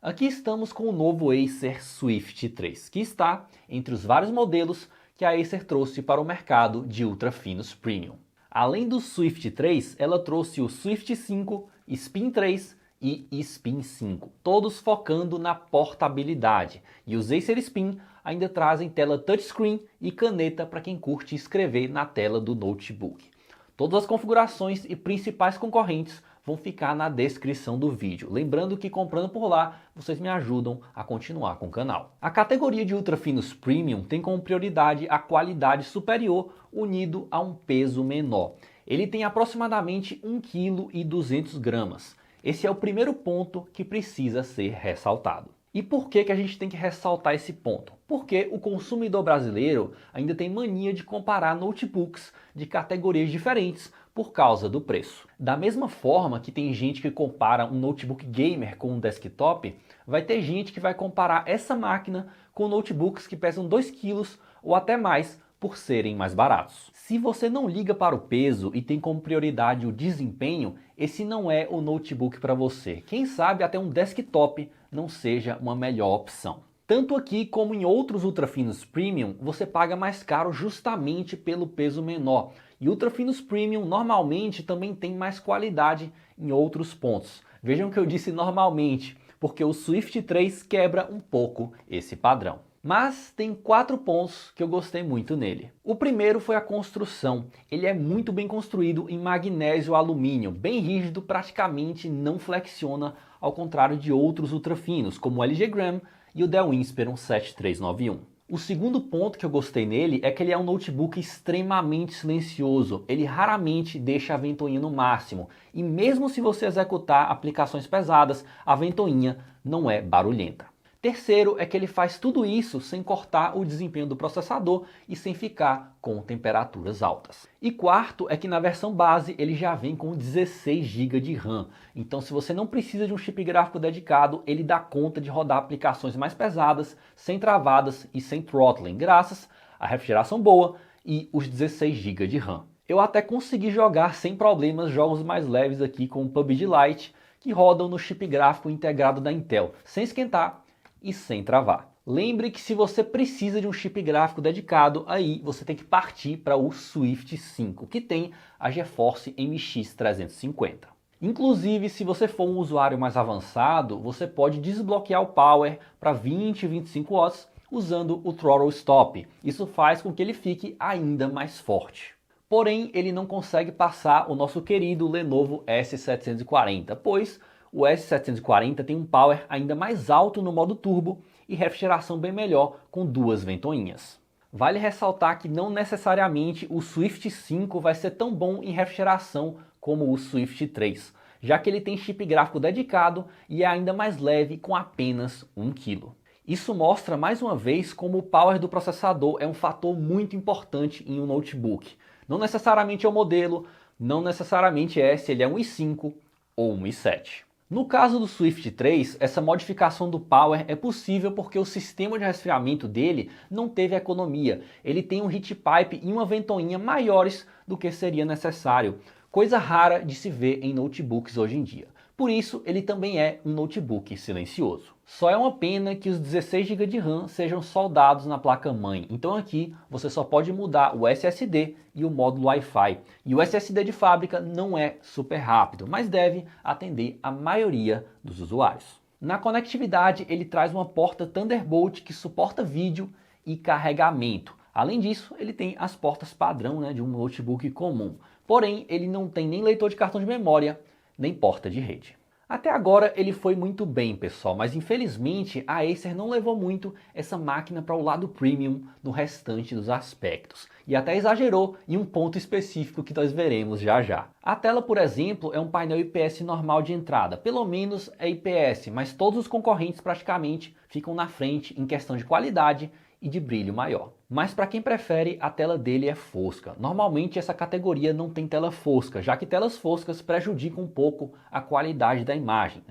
Aqui estamos com o novo Acer Swift 3, que está entre os vários modelos que a Acer trouxe para o mercado de ultrafinos premium. Além do Swift 3, ela trouxe o Swift 5, Spin 3 e Spin 5, todos focando na portabilidade. E os Acer Spin ainda trazem tela touchscreen e caneta para quem curte escrever na tela do notebook. Todas as configurações e principais concorrentes vão ficar na descrição do vídeo. Lembrando que comprando por lá, vocês me ajudam a continuar com o canal. A categoria de ultrafinos premium tem como prioridade a qualidade superior unido a um peso menor. Ele tem aproximadamente 1,2 kg. Esse é o primeiro ponto que precisa ser ressaltado. E por que a gente tem que ressaltar esse ponto? Porque o consumidor brasileiro ainda tem mania de comparar notebooks de categorias diferentes por causa do preço. Da mesma forma que tem gente que compara um notebook gamer com um desktop, vai ter gente que vai comparar essa máquina com notebooks que pesam 2 kg ou até mais por serem mais baratos. Se você não liga para o peso e tem como prioridade o desempenho, esse não é o notebook para você. Quem sabe até um desktop não seja uma melhor opção. Tanto aqui como em outros ultrafinos premium, você paga mais caro justamente pelo peso menor. E ultrafinos premium normalmente também tem mais qualidade em outros pontos. Vejam que eu disse normalmente, porque o Swift 3 quebra um pouco esse padrão. Mas tem 4 pontos que eu gostei muito nele. O primeiro foi a construção. Ele é muito bem construído em magnésio alumínio, bem rígido, praticamente não flexiona, ao contrário de outros ultrafinos, como o LG Gram e o Dell Inspiron 7391. O segundo ponto que eu gostei nele é que ele é um notebook extremamente silencioso. Ele raramente deixa a ventoinha no máximo. E mesmo se você executar aplicações pesadas, a ventoinha não é barulhenta. Terceiro é que ele faz tudo isso sem cortar o desempenho do processador e sem ficar com temperaturas altas. E quarto é que na versão base ele já vem com 16 GB de RAM. Então se você não precisa de um chip gráfico dedicado, ele dá conta de rodar aplicações mais pesadas, sem travadas e sem throttling, graças à refrigeração boa e os 16 GB de RAM. Eu até consegui jogar sem problemas jogos mais leves aqui com o PUBG Lite, que rodam no chip gráfico integrado da Intel, sem esquentar e sem travar. Lembre que se você precisa de um chip gráfico dedicado, aí você tem que partir para o Swift 5, que tem a GeForce MX 350. Inclusive, se você for um usuário mais avançado, você pode desbloquear o power para 20 e 25 watts usando o Throttle Stop. Isso faz com que ele fique ainda mais forte. Porém, ele não consegue passar o nosso querido Lenovo S740, pois o S740 tem um power ainda mais alto no modo turbo e refrigeração bem melhor com 2 ventoinhas. Vale ressaltar que não necessariamente o Swift 5 vai ser tão bom em refrigeração como o Swift 3, já que ele tem chip gráfico dedicado e é ainda mais leve com apenas 1 kg. Isso mostra mais uma vez como o power do processador é um fator muito importante em um notebook. Não necessariamente é o modelo, não necessariamente é se ele é um i5 ou um i7. No caso do Swift 3, essa modificação do power é possível porque o sistema de resfriamento dele não teve economia. Ele tem um heat pipe e uma ventoinha maiores do que seria necessário, coisa rara de se ver em notebooks hoje em dia. Por isso, ele também é um notebook silencioso. Só é uma pena que os 16 GB de RAM sejam soldados na placa-mãe. Então aqui você só pode mudar o SSD e o módulo Wi-Fi. E o SSD de fábrica não é super rápido, mas deve atender a maioria dos usuários. Na conectividade, ele traz uma porta Thunderbolt que suporta vídeo e carregamento. Além disso, ele tem as portas padrão, de um notebook comum. Porém, ele não tem nem leitor de cartão de memória, nem porta de rede. Até agora ele foi muito bem, pessoal, mas infelizmente a Acer não levou muito essa máquina para o lado premium no restante dos aspectos. E até exagerou em um ponto específico que nós veremos já já. A tela, por exemplo, é um painel IPS normal de entrada, pelo menos é IPS, mas todos os concorrentes praticamente ficam na frente em questão de qualidade e de brilho maior. Mas para quem prefere, a tela dele é fosca. Normalmente essa categoria não tem tela fosca, já que telas foscas prejudicam um pouco a qualidade da imagem.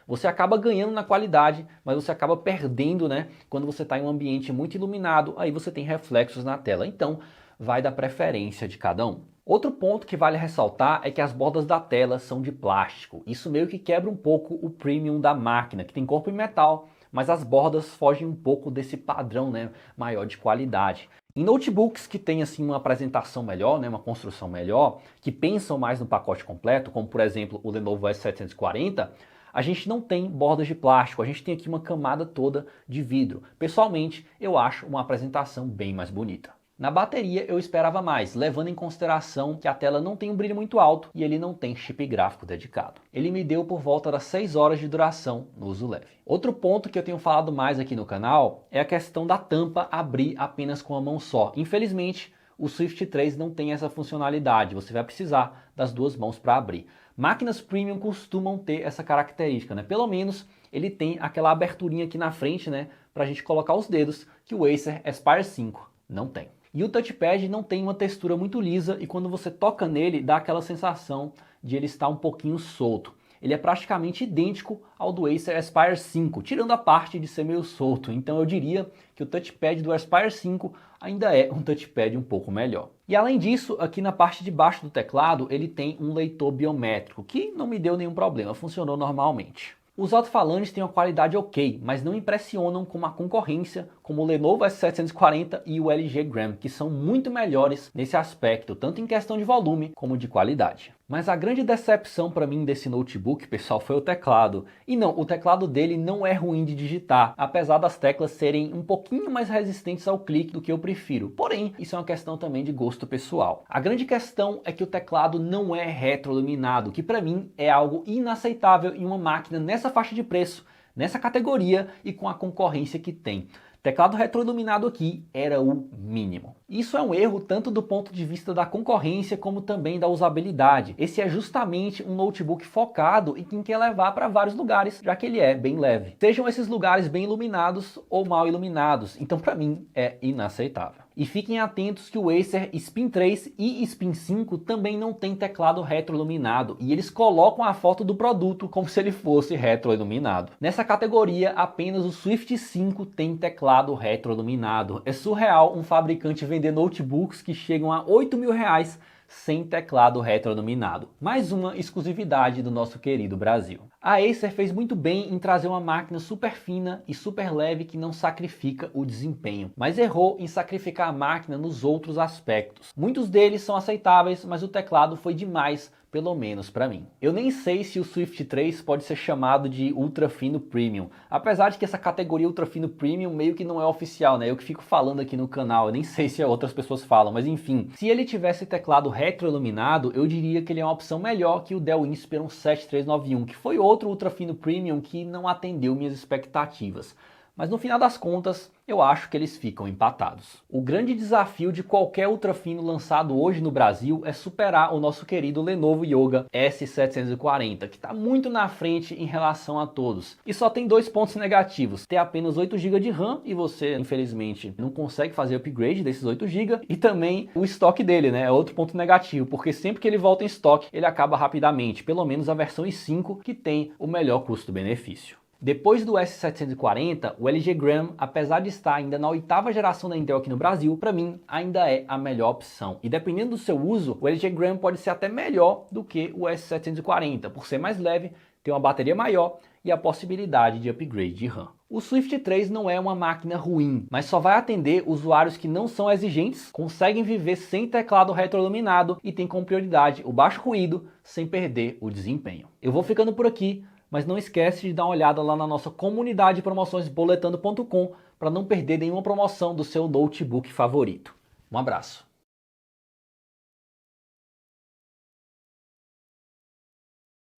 Você acaba ganhando na qualidade, mas você acaba perdendo quando você está em um ambiente muito iluminado, aí você tem reflexos na tela. Então vai da preferência de cada um. Outro ponto que vale ressaltar é que as bordas da tela são de plástico. Isso meio que quebra um pouco o premium da máquina, que tem corpo em metal, mas as bordas fogem um pouco desse padrão, né, maior de qualidade. Em notebooks que têm assim uma apresentação melhor, né, uma construção melhor, que pensam mais no pacote completo, como por exemplo o Lenovo S740, a gente não tem bordas de plástico, a gente tem aqui uma camada toda de vidro. Pessoalmente, eu acho uma apresentação bem mais bonita. Na bateria eu esperava mais, levando em consideração que a tela não tem um brilho muito alto e ele não tem chip gráfico dedicado. Ele me deu por volta das 6 horas de duração no uso leve. Outro ponto que eu tenho falado mais aqui no canal é a questão da tampa abrir apenas com a mão só. Infelizmente, o Swift 3 não tem essa funcionalidade, você vai precisar das duas mãos para abrir. Máquinas premium costumam ter essa característica, né? Pelo menos ele tem aquela aberturinha aqui na frente, né, para a gente colocar os dedos, que o Acer Aspire 5 não tem. E o touchpad não tem uma textura muito lisa e quando você toca nele dá aquela sensação de ele estar um pouquinho solto. Ele é praticamente idêntico ao do Acer Aspire 5, tirando a parte de ser meio solto. Então eu diria que o touchpad do Aspire 5 ainda é um touchpad um pouco melhor. E além disso, aqui na parte de baixo do teclado ele tem um leitor biométrico, que não me deu nenhum problema, funcionou normalmente. Os alto-falantes têm uma qualidade ok, mas não impressionam como a concorrência, como o Lenovo S740 e o LG Gram, que são muito melhores nesse aspecto, tanto em questão de volume como de qualidade. Mas a grande decepção para mim desse notebook, pessoal, foi o teclado. E não, o teclado dele não é ruim de digitar, apesar das teclas serem um pouquinho mais resistentes ao clique do que eu prefiro. Porém, isso é uma questão também de gosto pessoal. A grande questão é que o teclado não é retroiluminado, que para mim é algo inaceitável em uma máquina nessa faixa de preço, nessa categoria e com a concorrência que tem. Teclado retroiluminado aqui era o mínimo. Isso é um erro tanto do ponto de vista da concorrência como também da usabilidade. Esse é justamente um notebook focado em quem quer levar para vários lugares, já que ele é bem leve. Sejam esses lugares bem iluminados ou mal iluminados, então para mim é inaceitável. E fiquem atentos que o Acer Spin 3 e Spin 5 também não tem teclado retroiluminado e eles colocam a foto do produto como se ele fosse retroiluminado. Nessa categoria, apenas o Swift 5 tem teclado retroiluminado. É surreal um fabricante vender notebooks que chegam a R$8.000 sem teclado retroiluminado. Mais uma exclusividade do nosso querido Brasil. A Acer fez muito bem em trazer uma máquina super fina e super leve que não sacrifica o desempenho, mas errou em sacrificar a máquina nos outros aspectos. Muitos deles são aceitáveis, mas o teclado foi demais, pelo menos para mim. Eu nem sei se o Swift 3 pode ser chamado de ultra fino premium, apesar de que essa categoria ultra fino premium meio que não é oficial, né? Eu que fico falando aqui no canal, eu nem sei se outras pessoas falam, mas enfim. Se ele tivesse teclado retroiluminado, eu diria que ele é uma opção melhor que o Dell Inspiron 7391, que foi outro ultra fino premium que não atendeu minhas expectativas. Mas no final das contas, eu acho que eles ficam empatados. O grande desafio de qualquer ultrafino lançado hoje no Brasil é superar o nosso querido Lenovo Yoga S740, que está muito na frente em relação a todos. E só tem dois pontos negativos: ter apenas 8 GB de RAM e você, infelizmente, não consegue fazer upgrade desses 8 GB, e também o estoque dele, né? É outro ponto negativo, porque sempre que ele volta em estoque, ele acaba rapidamente, pelo menos a versão i5, que tem o melhor custo-benefício. Depois do S740, o LG Gram, apesar de estar ainda na 8ª geração da Intel aqui no Brasil, para mim ainda é a melhor opção. E dependendo do seu uso, o LG Gram pode ser até melhor do que o S740, por ser mais leve, ter uma bateria maior e a possibilidade de upgrade de RAM. O Swift 3 não é uma máquina ruim, mas só vai atender usuários que não são exigentes, conseguem viver sem teclado retroiluminado e tem como prioridade o baixo ruído sem perder o desempenho. Eu vou ficando por aqui, mas não esquece de dar uma olhada lá na nossa comunidade de promoções boletando.com para não perder nenhuma promoção do seu notebook favorito. Um abraço.